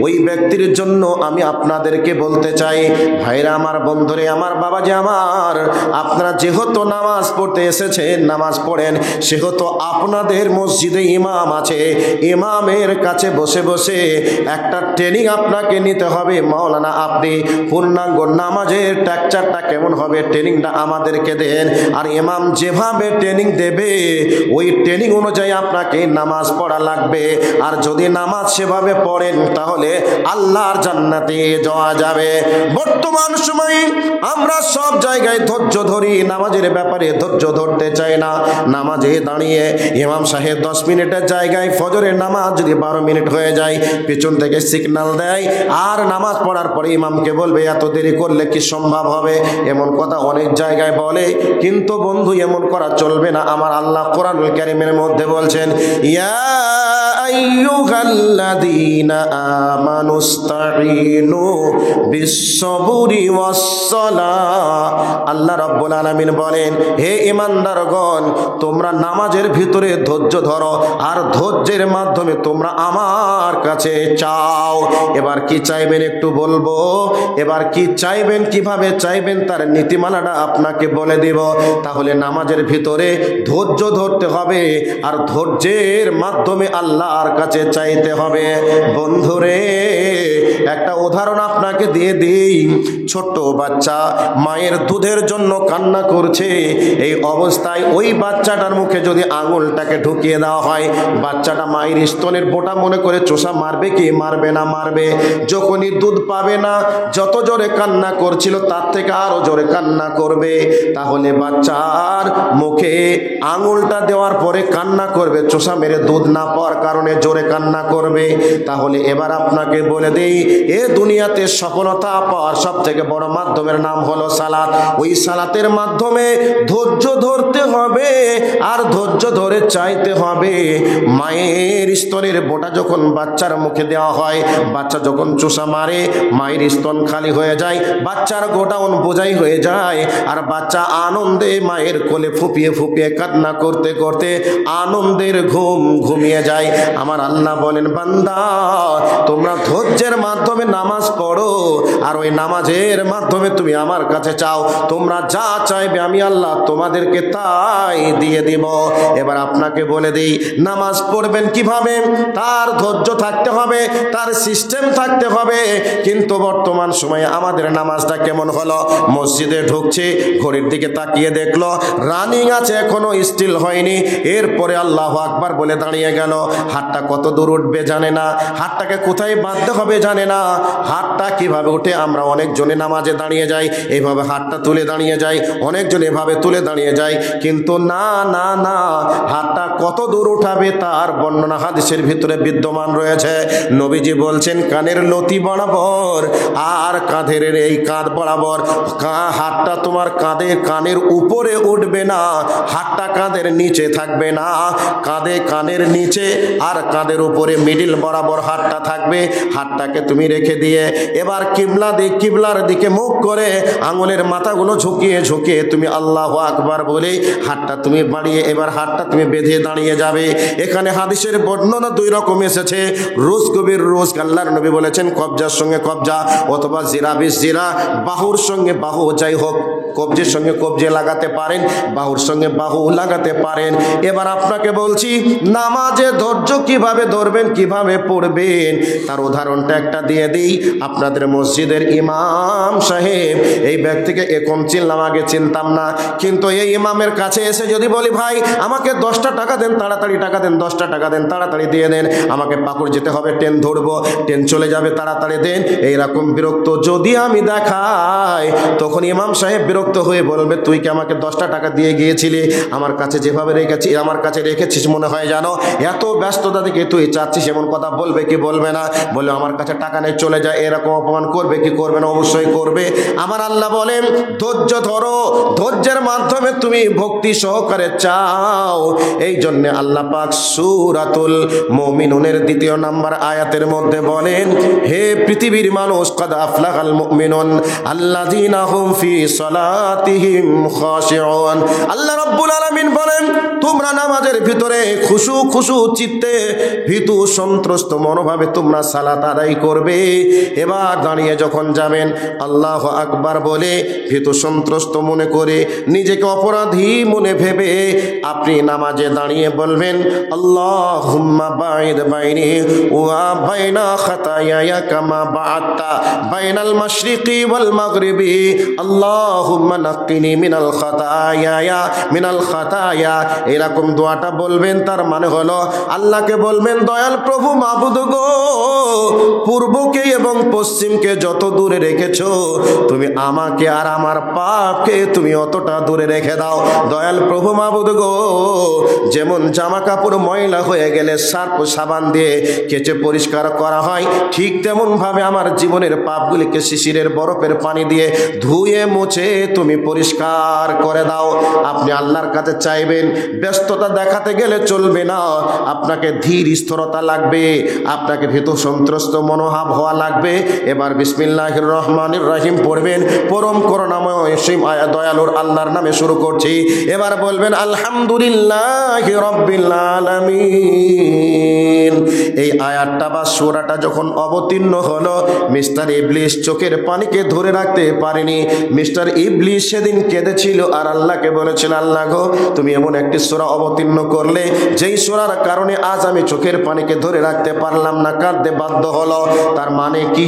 ওই ব্যক্তির জন্য আমি আপনাদেরকে বলতে চাই, ভাইরা আমার, বন্ধুরে আমার, বাবাজি আমার, আপনারা যেহেতু নামাজ পড়তে এসেছেন, নামাজ পড়েন, সেহেতু আপনাদের মসজিদে ইমাম আছে, ইমামের কাছে বসে বসে একটা ট্রেনিং আপনাকে নিতে হবে। মাওলানা আপনি পূর্ণাঙ্গ নামাজের স্ট্রাকচারটা কেমন হবে, ট্রেনিংটা আমাদেরকে দেন। আর ইমাম যেভাবে ট্রেনিং দেবে, ওই ট্রেনিং অনুযায়ী আপনাকে নামাজ পড়া লাগবে। আর যদি নামাজ সেভাবে পড়েন, তাহলে আল্লাহর জান্নাতে যাওয়া যাবে। বর্তমান সময়ে আমরা সব জায়গায় ধৈর্য ধরি, নামাজের ব্যাপারে ধৈর্য ধরতে চাই না। নামাজে দাঁড়িয়ে ইমাম সাহেব 10 মিনিটের জায়গায় ফজরের নামাজ যদি 12 মিনিট হয়ে যায়, পেছন থেকে সিগন্যাল দেয়, আর নামাজ পড়ার পরে ইমামকে বলবে এত দেরি করলে কি সম্ভব হবে, এমন কথা অনেক জায়গায় বলে। কিন্তু বন্ধু, এমন করা চলবে না। আমার আল্লাহ কোরআনুল কারীমের মধ্যে বলছেন, ইয়া আইয়ুহাল্লাযীনা আমানুস্তাঈনু বিস-সাবরি ওয়াস-সালাহ। আল্লাহ রাব্বুল আলামিন বলেন, হে ঈমানদারগণ, তোমরা নামাজের ভিতরে ধৈর্য ধরো, আর ধৈর্যের মাধ্যমে তোমরা আমার কাছে চাও। এবার কি চাইবেন একটু বলবো, এবার কি চাইবেন, কিভাবে চাইবেন, তার নীতিমালাটা আপনাকে বলে দেব। তাহলে নামাজের ভিতরে ধৈর্য ধরতে হবে, আর ধৈর্যের মাধ্যমে আল্লাহর কাছে চাইতে হবে। বন্ধুরে, একটা উদাহরণ আপনাকে দিয়ে দিই। ছোট্ট বাচ্চা মায়ের দুধের জন্য কান্না করছে, এই অবস্থায় ওই বাচ্চাটার মুখে যদি আঙুলটাকে ঢুকিয়ে দেওয়া হয়, বাচ্চাটা মায়ের স্তনের বোটা মনে করে চোষা মারবে কি মারবে না? মারবে। যখনই দুধ পাবে না, যত জোরে কান্না করছিল তার থেকে আরো জোরে কান্না করবে। তাহলে বাচ্চার মুখে আঙুলটা দেওয়ার পরে কান্না করবে, চোষা মেরে দুধ না পাওয়ার কারণে নামে জোরে কান্না করবে। তাহলে এবার আপনাকে বলে দেই, এ দুনিয়াতে সফলতা পাওয়ার সব থেকে বড় মাধ্যমের নাম হলো সালাত। ওই সালাতের মাধ্যমে ধৈর্য ধরতে হবে, আর ধৈর্য ধরে চাইতে হবে। মায়ের স্তনের বোঁটা যখন বাচ্চার মুখে দেওয়া হয়, বাচ্চা যখন চুষা মারে, মায়ের স্তন খালি হয়ে যায়, বাচ্চার গোডাউন বোঝাই হয়ে যায়, আর বাচ্চা আনন্দে মায়ের কোলে ফুপিয়ে ফুপিয়ে কান্না করতে করতে আনন্দের ঘুম ঘুমিয়ে যায়। আমার আল্লাহ বলেন, বান্দা তোমরা ধৈর্যের মাধ্যমে নামাজ পড়ো, আর ওই নামাজের মাধ্যমে তুমি আমার কাছে চাও, তোমরা যা চাইবে আমি আল্লাহ তোমাদেরকে তাই দিয়ে দিব। এবার আপনাকে বলে দিই, নামাজ পড়বেন কিভাবে, তার ধৈর্য থাকতে হবে, তার সিস্টেম থাকতে হবে। কিন্তু বর্তমান সময়ে আমাদের নামাজটা কেমন হলো? মসজিদে ঢুকছে, ঘড়ির দিকে তাকিয়ে দেখলো রানিং আছে, এখনো স্টিল হয়নি, এরপরে আল্লাহু আকবার বলে দাঁড়িয়ে গেল। হাতটা কত দূর উঠবে জানে না, হাতটাকে কোথায় বাঁধতে হবে জানে না, হাতটা কিভাবে উঠে। আমরা অনেকজনে নামাজে দাঁড়িয়ে যাই, এইভাবে হাতটা তুলে দাঁড়িয়ে যাই, অনেকজন এভাবে তুলে দাঁড়িয়ে যায়, কিন্তু না না না, হাতটা কত দূর উঠাবে তার বর্ণনা হাদিসের ভিতরে বিদ্যমান রয়েছে। নবীজি বলছেন, কানের লতি বরাবর আর কাঁধের এই কাঁধ বরাবর, হাতটা তোমার কানের উপরে উঠবে না, হাতটা কাঁধের নিচে থাকবে না, কানের নিচে আর কাঁধের উপরে মিডিল বরাবর হাতটা থাকবে। হাতটাকে তুমি রেখে দিয়ে এবার কিবলার দিকে মুখ করে আঙুলের মাথাগুলো ঝুঁকিয়ে ঝুঁকিয়ে তুমি আল্লাহু আকবার বলে হাতটা তুমি বাড়িয়ে এবার হাতটা তুমি বেঁধে দাঁড়িয়ে যাবে। এখানে হাদিসের বর্ণনা দুই রকম এসেছে, রোজ কবির রোজ, আল্লাহর নবী বলেছেন কবজার সঙ্গে কবজা, অথবা জিরা বিশ জিরা, বাহুর সঙ্গে বাহু, যাই হোক কবজির সঙ্গে কবজি লাগাতে পারেন, বাহুর সঙ্গে বাহু লাগাতে পারেন। এবার আপনাকে বলছি, নামাজে ধৈর্য কিভাবে ধরবেন, কিভাবে পড়বেন, তার উদাহরণটা একটা দিয়ে দিই। আপনাদের মসজিদের ইমাম সাহেব, এই ব্যক্তিকে এখন চিনলাম, আগে চিনতাম না, কিন্তু এই ইমামের কাছে এসে যদি বলি, ভাই আমাকে 10টা টাকা দেন, তাড়াতাড়ি টাকা দেন, 10টা টাকা দেন, তাড়াতাড়ি দিয়ে দেন, আমাকে পাকুড় যেতে হবে, ট্রেন ধরবো, ট্রেন চলে যাবে, তাড়াতাড়ি দেন, এইরকম বিরক্ত যদি আমি দেখাই, তখন ইমাম সাহেব বিরক্ত হয়ে বলবে, তুই কি আমাকে 10টা টাকা দিয়ে গিয়েছিলি, আমার কাছে যেভাবে রেখেছি, আমার কাছে রেখেছিস মনে হয় জানো, এত ব্যস্ততা থেকে তুই চাচ্ছিস, এমন কথা বলবে কি বলবে না? বলে আমার কাছে টাকা নেই, চলে যায়, এরকম অপমান করবে কি করবে না? অবশ্যই করবে। আমার আল্লাহ বলেন, ধৈর্য ধরো, ধৈর্যের মাধ্যমে তুমি ভক্তি সহকারে চাও। এই জন্য আল্লাহ পাক সূরাতুল মুমিনুনের 2 নম্বর আয়াতের মধ্যে বলেন, হে পৃথিবীর মানুষ, কাদ আফলাহাল মুমিনুন আল্লাযীনা হুম ফি সালাতিহিম খাশিউন। আল্লাহ রাব্বুল আলামিন বলেন, তোমরা নামাজের ভিতরে খুশু চিত্তে, ভীতু সন্ত্রস্ত মনোভাবে তোমরা সালাত আদায় করবে। এবার দাঁড়িয়ে যখন যাবেন, আল্লাহু আকবার বলে ভীতু সন্ত্রস্ত মনে করে, নিজেকে অপরাধী মনে ভেবে আপনি নামাজে দাঁড়িয়ে বলবেন, আল্লাহুম্মা বাইদ বাইনি ওয়া বাইনা খাতায়ায়া কামা বা'আতা বাইনাল মাশরিকি ওয়াল মাগরিবি, আল্লাহুম্মা নাক্কিনি মিনাল খাতায়া। এরকম দোয়াটা বলবেন। তার মানে হলো আল্লাহকে বলবেন, দয়াল প্রভু মাবুদ গো, পূর্বকে এবং পশ্চিমকে যত দূরে রেখেছো, তুমি আমাকে আর আমার পাপকে তুমি অতটা দূরে রেখে দাও। দয়াল প্রভু মাবুদ গো, যেমন জামা কাপড় ময়লা হয়ে গেলে সার্ফ সাবান দিয়ে কেচে পরিষ্কার করা হয়, ঠিক তেমন ভাবে আমার জীবনের পাপগুলিকে শিশিরের বরফের পানি দিয়ে ধুয়ে মুছে তুমি পরিষ্কার করে দাও। আপনি আল্লাহর কাছে চাইবেন, ব্যস্ততা দেখাতে গেলে চলবে না, আপনাকে ধীর স্থিরতা লাগবে, আপনাকে ভীত সন্ত্রস্ত মনোভাব হওয়া লাগবে। এবার বিসমিল্লাহির রহমানির রহিম পড়বেন, পরম করুণাময় সীম দয়ালুর আল্লাহর নামে শুরু করছি। এবার বলবেন, আলহামদুলিল্লাহি রাব্বিল আলামিন। এই আয়াতটা বা সূরাটা যখন অবতীর্ণ হলো, মিস্টার ইবলিস চোখের পানিকে ধরে রাখতে পারেনি। মিস্টার ইবলিস সেদিন কেঁদেছিল আর আল্লাহকে বলেছিল, আল্লাহ গো, তুমি এমন একটি সূরা অবতীর্ণ করলে যেই সূরার কারণে আজ আমি চোখের পানিকে ধরে রাখতে পারলাম না, কাঁদতে বাধ্য হলো। তার মানে কি?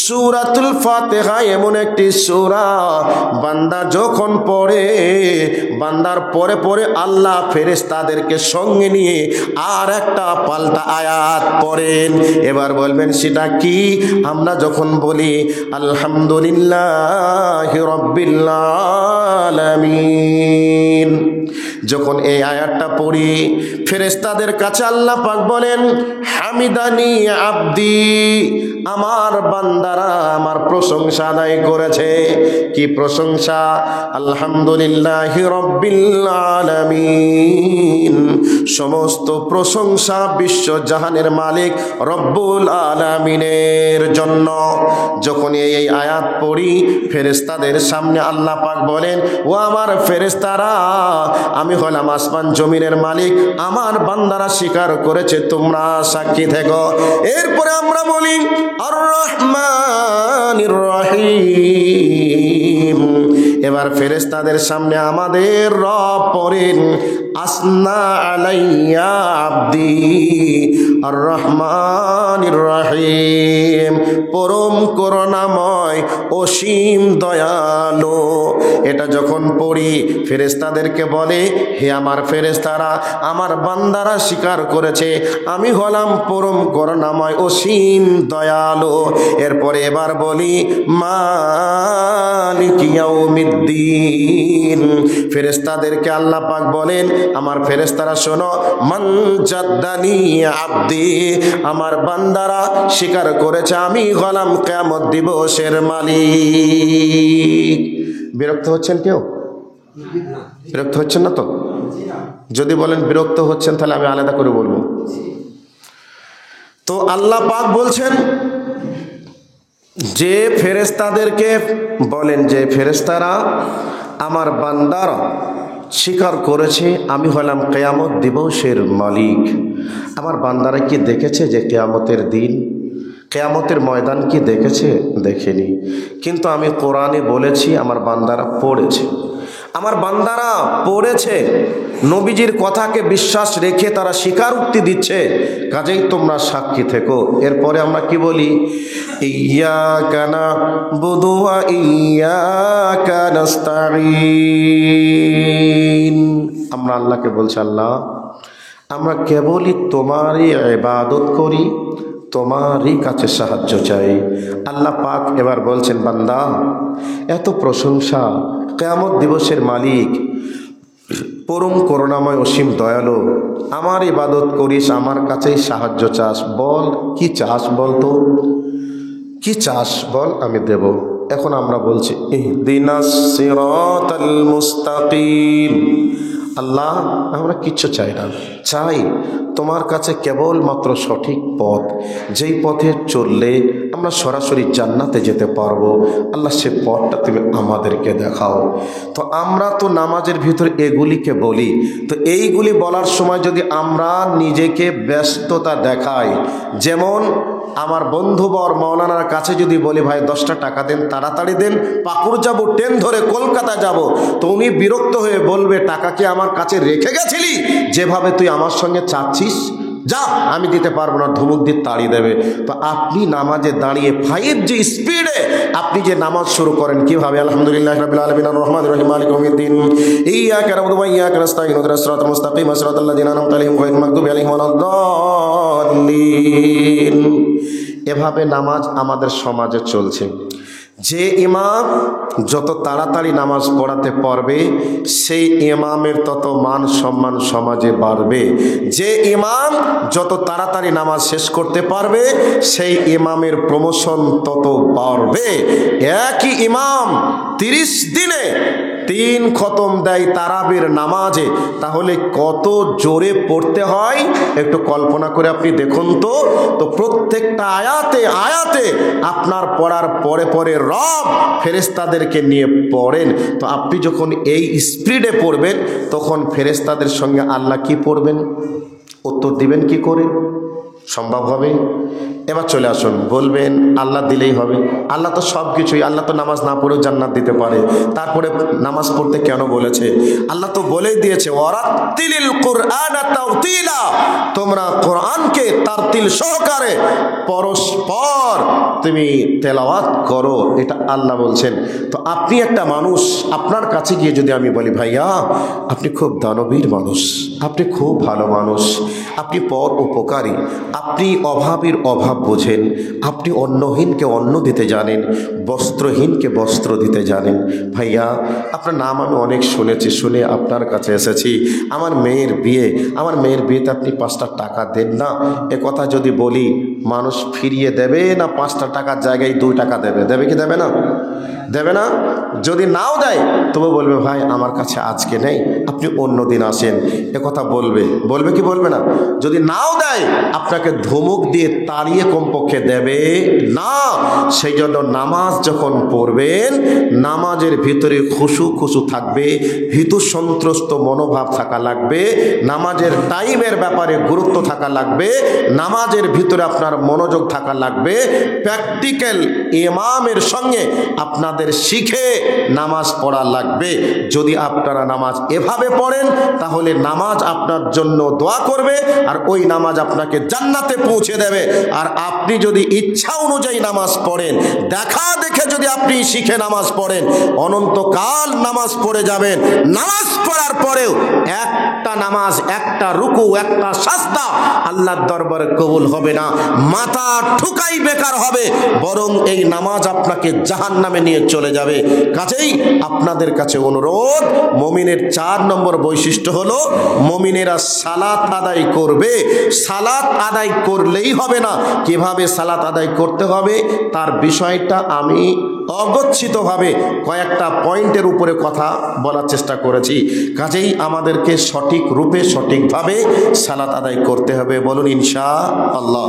সূরাতুল ফাতিহা এমন একটি সূরা, বান্দা যখন পড়ে, বান্দার পরে পরে আল্লাহ ফেরেশতাদেরকে সঙ্গে নিয়ে আর একটা পাল্টা আয়াত পড়েন। এবার বলবেন সেটা কি? আমরা যখন বলি আলহামদুলিল্লাহি রাব্বিল আলামিন, যখন এই আয়াতটা পড়ি, ফেরেশতাদের কাছে আল্লাহ পাক বলেন, হামিদানি আব্দি, আমার বান্দারা আমার প্রশংসা আদায় করেছে। কি প্রশংসা? আলহামদুলিল্লাহি রাব্বিল আলামিন, সমস্ত প্রশংসা বিশ্বজাহানের মালিক রব্বুল আলামিনের জন্য। যখন এই আয়াত পড়ি ফেরেশতাদের সামনে আল্লাহ পাক বলেন, ও আমার ফেরেশতারা, আমি হলাম আসমান জমিনের মালিক, আমার বান্দারা স্বীকার করেছে, তোমরা সাক্ষী থেকো। এরপরে আমরা বলি আর রহমানির রহিম। এবার ফেরেশতাদের সামনে আমাদের রব পড়েন, আসনা আলাইয়া আব্দি আর রহমানির রহিম, পরম করুণাময় অসীম দয়ালু। এটা যখন পড়ি ফেরেশতাদেরকে বলে, হে আমার ফেরেশতারা, আমার বান্দারা স্বীকার করেছে আমি হলাম পরম করুণাময় অসীম দয়ালু। এরপরে এবার বলি মালিক ইয়াউমিদ্দিন। ফেরেশতাদেরকে আল্লাহ পাক বলেন, আমার ফেরেশতারা শোনো, মান জাদ্দানি আব্দি, আমার বান্দারা স্বীকার করেছে আমি হলাম কিয়ামত দিবসের মালিক। বিরক্ত হচ্ছেন কেউ? বিরক্ত হচ্ছেন না তো? যদি বলেন বিরক্ত হচ্ছেন তাহলে আমি আলাদা করে বলবো। তো আল্লাহ পাক বলছেন যে ফেরেশতাদেরকে বলেন যে ফেরেশতারা আমার বান্দারা স্বীকার করেছে আমি হলাম কিয়ামত দিবসের মালিক। আমার বান্দারা কি দেখেছে যে কিয়ামতের দিন, কিয়ামতের ময়দান কি দেখেছে? দেখেনি। কিন্তু আমি কোরআনে বলেছি আমার বান্দারা পড়েছে, আমার বান্দারা পড়েছে, নবীজির কথাকে বিশ্বাস রেখে তারা স্বীকারোক্তি দিচ্ছে, কাজেই তোমরা সাক্ষী থেকো। এরপরে আমরা কি বলি? ইয়্যাকা না'বুদু ওয়া ইয়্যাকা নাস্তাঈন। আমরা আল্লাহকে বলছি, আল্লাহ আমরা কেবলই তোমারই ইবাদত করি, তোমারই কাছে সাহায্য চাই। আল্লাহ পাক এবার বলছেন, বান্দা এত প্রশংসা, কিয়ামত দিবসের মালিক পরম করুণাময় অসীম দয়ালু, আমার ইবাদত করিস, আমার কাছেই সাহায্য চাস, বল কি চাস, বল তো কি চাস বল, আমি দেব। এখন আমরা বলছি ইহদিনাস সিরাতাল মুস্তাকিম। আল্লাহ আমরা কিচ্ছু চাই না, চাই তোমার কাছে কেবলমাত্র সঠিক পথ, যেই পথে চললে আমরা সরাসরি জান্নাতে যেতে পারবো। আল্লাহ সে পথটা তুমি আমাদেরকে দেখাও। তো আমরা তো নামাজের ভিতরে এগুলিকে বলি, তো এইগুলি বলার সময় যদি আমরা নিজেকে ব্যস্ততা দেখাই, যেমন আমার বন্ধুবর মৌলানার কাছে যদি বলি ভাই 10টা টাকা দেন, তাড়াতাড়ি দেন, পাকুড় যাব, ট্রেন ধরে কলকাতা যাব, তো উনি বিরক্ত হয়ে বলবে টাকা কি আমার কাছে রেখে গেছিলি, যেভাবে তুই আমার সঙ্গে চাচ্ছিস, যা আমি দিতে পারবো না, ধমক দিয়ে তাড়িয়ে দেবে। তো আপনি নামাজে দাঁড়িয়ে ভাইয়ের যে স্পিডে আপনি যে নামাজ শুরু করেন কিভাবে, আলহামদুলিল্লাহ রাব্বিল আলামিন আর রহমানির রহিম মালিক ইয়াউমিদ্দিন ইয়্যাকা না'বুদু ওয়া ইয়্যাকা নাস্তাঈন ইহদিনাস সিরাতাল মুস্তাকিম সিরাতাল লাযিনা আন'আমতা আলাইহিম গায়রিল মাগদুবি আলাইহিম ওয়ালাদ-দাল্লিন। এভাবে নামাজ আমাদের সমাজে চলছে। যে ইমাম যত তাড়াতাড়ি নামাজ পড়াতে পারবে সেই ইমামের তত মান সম্মান সমাজে বাড়বে। যে ইমাম যত তাড়াতাড়ি নামাজ শেষ করতে পারবে সেই ইমামের প্রমোশন তত বাড়বে। একই ইমাম 30 দিনে 3 খতম দেয় তারাবির নামাজে, তাহলে কত জোরে পড়তে হয় একটু কল্পনা করে আপনি দেখুন তো। তো প্রত্যেকটা আয়াতে আয়াতে আপনার পড়ার পরে পরে রব ফেরেশতাদেরকে নিয়ে পড়েন। তো আপনি যখন এই স্পিডে পড়বেন তখন ফেরেশতাদের সঙ্গে আল্লাহ কি পড়বেন, উত্তর দিবেন কি করে? সম্ভব হবে? এবার চলে আসুন, বলবেন আল্লাহ দিলেই হবে। আল্লাহ তো সব কিছুই, আল্লাহ তো নামাজ না পড়েও জান্নাত দিতে পারে। তারপরে নামাজ পড়তে কেন বলেছে? আল্লাহ তো বলেই দিয়েছে ওয়ারাত্তিলিল কুরআনা তারতিলা, তোমরা কোরআনকে তারতিল সহকারে পরস্পর তুমি তেলাওয়াত করো, এটা আল্লাহ বলছেন। তো আপনি একটা মানুষ, আপনার কাছে গিয়ে যদি আমি বলি ভাইয়া আপনি খুব দানবীর মানুষ, আপনি খুব ভালো মানুষ, আপনি পর উপকারী, আপনি অভাবের অভাব বোঝেন, আপনি অন্নহীনকে অন্ন দিতে জানেন, বস্ত্রহীনকে বস্ত্র দিতে জানেন। ভাইয়া, আপনার নাম আমি অনেক শুনেছি, শুনে আপনার কাছে এসেছি। আমার মেয়ের বিয়েতে আপনি 5টা টাকা দেন না, এ কথা যদি বলি মানুষ ফিরিয়ে দেবে না 5টা টাকার জায়গায় 2 টাকা দেবে? দেবে কি দেবে না? দেবে না? যদি নাও দেয় তবু বলবে ভাই আমার কাছে আজকে নেই, আপনি অন্য দিন আসেন, এ কথা বলবে কি বলবে না? যদি নাও দেয় আপনাকে ধমক দিয়ে তাড়িয়ে কমপক্ষে দেবে না। সেই জন্য নামাজ যখন পড়বেন, নামাজের ভিতরে খুশু থাকবে, ভীতু সন্ত্রস্ত মনোভাব থাকা লাগবে, নামাজের টাইমের ব্যাপারে গুরুত্ব থাকা লাগবে, নামাজের ভিতরে আপনার মনোযোগ থাকা লাগবে। প্র্যাকটিক্যাল ইমামের সঙ্গে আপনাদের শিখে নামাজ পড়া লাগবে। যদি আপনারা নামাজ এভাবে পড়েন তাহলে নামাজ আপনার জন্য দোয়া করবে, আর ওই নামাজ আপনাকে জান্নাতে পৌঁছে দেবে। আর আপনি যদি ইচ্ছা অনুযায়ী নামাজ পড়েন, দেখা দেখে যদি আপনি শিখে নামাজ পড়েন, অনন্তকাল নামাজ পড়ে যাবেন। নামাজ পড়ার পরেও একটা নামাজ, একটা রুকু, একটা সাজদা আল্লাহর দরবারে কবুল হবে না, মাথা ঠুকাই বেকার হবে, বরং এই নামাজ আপনাকে জাহান্নামে নিয়ে চলে যাবে। কাজেই আপনাদের কাছে অনুরোধ, মুমিনের 4 নম্বর বৈশিষ্ট্য হলো মুমিনেরা সালাত আদায় করবে। সালাত আদায় করলেই হবে না, কিভাবে সালাত আদায় করতে হবে তার বিষয়টা আমি অগচ্ছিতভাবে কয়েকটা পয়েন্টের উপরে কথা বলার চেষ্টা করেছি। কাজেই আমাদেরকে সঠিক রূপে সঠিকভাবে সালাত আদায় করতে হবে। বলুন ইনশাআল্লাহ।